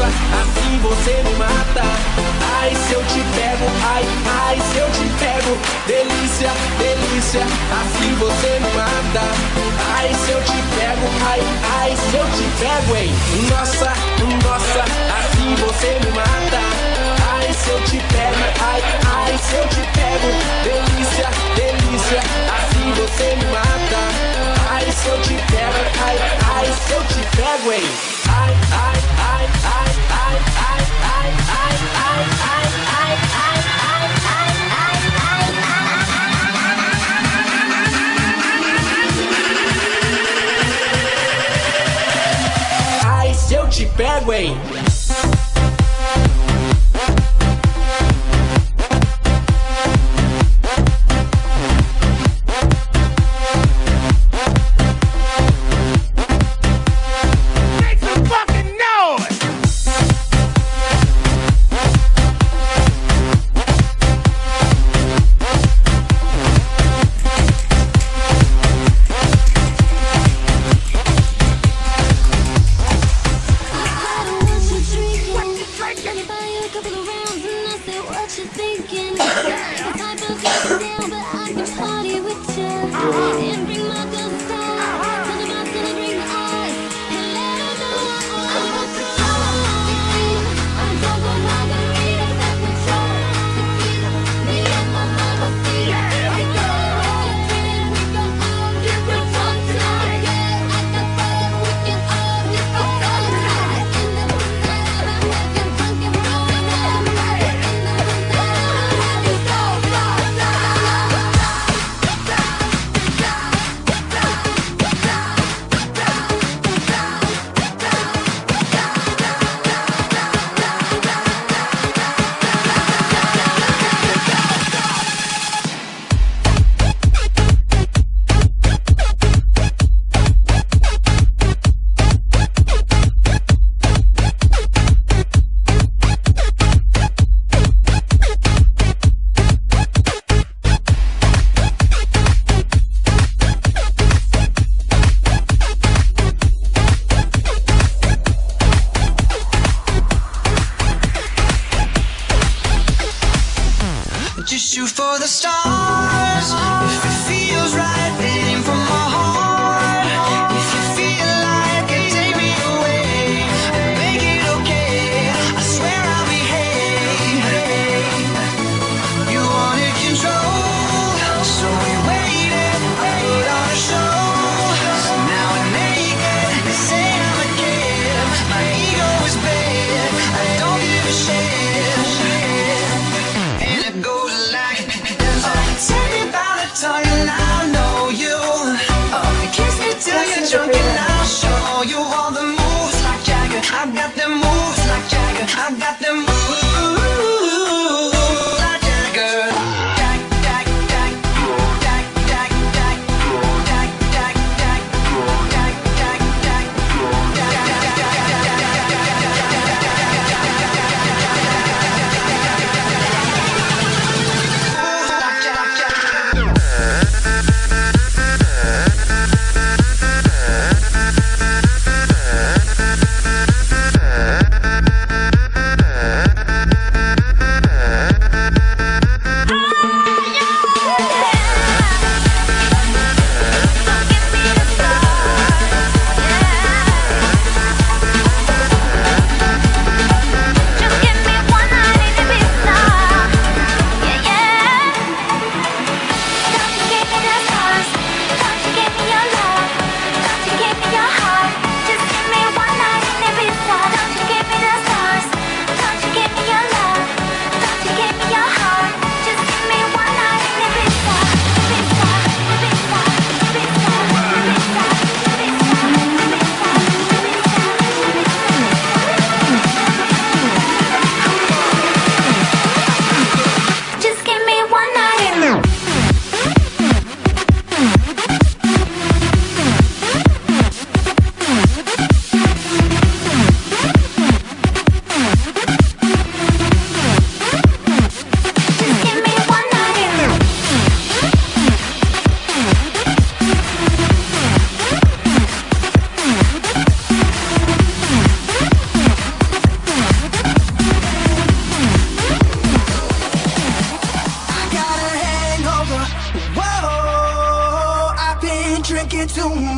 Nossa, assim você me mata. Ai, se eu te pego, ai, ai, se eu te pego. Delícia, delícia, assim você me mata. Ai, se eu te pego, ai, ai, se eu te pego, hein. Nossa, nossa, assim você me mata. Ai, se eu te pego, ai, ai, se eu te pego. Delícia, delícia, assim você me mata. Ai, se eu te pego, ai, ai, se eu te pego, hein. Ai, ai, ai, ai, ai, ai, ai, ai, ai, ai, ai, ai, ai, ai, ai, ai. Ai, se eu te pego, hein.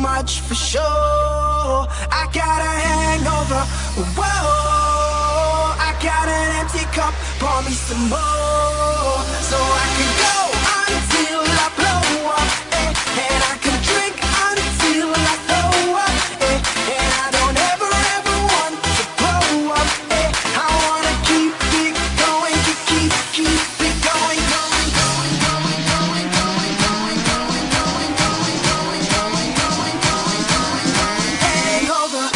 much for sure. I got a hangover, whoa. I got an empty cup, pour me some more, so I can go until I blow up, and I can drink until I throw up, and I don't ever want to blow up, I wanna keep it going, keep it going, going, going, going, going, going, going, going, going, going, going, going, going, going, going, going, hangover.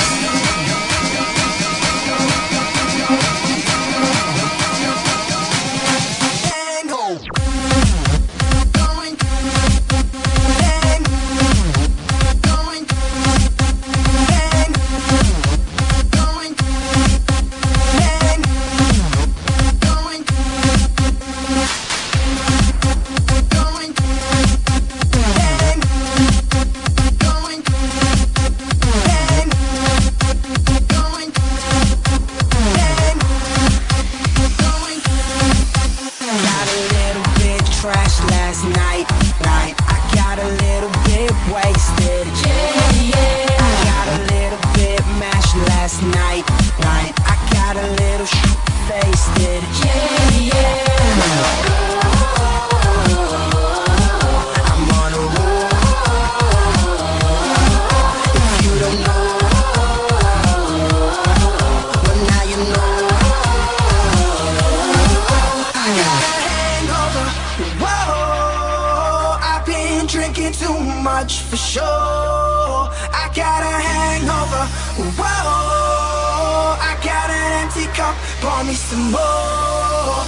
Last night, I got a little bit wasted. I got a little bit mashed last night. I got a little faced it. I'm on a roll. If you don't know, but now you know. I got a hangover. Whoa, I've been drinking too much for sure. I got a hangover. Whoa, I got an empty cup, pour me some more.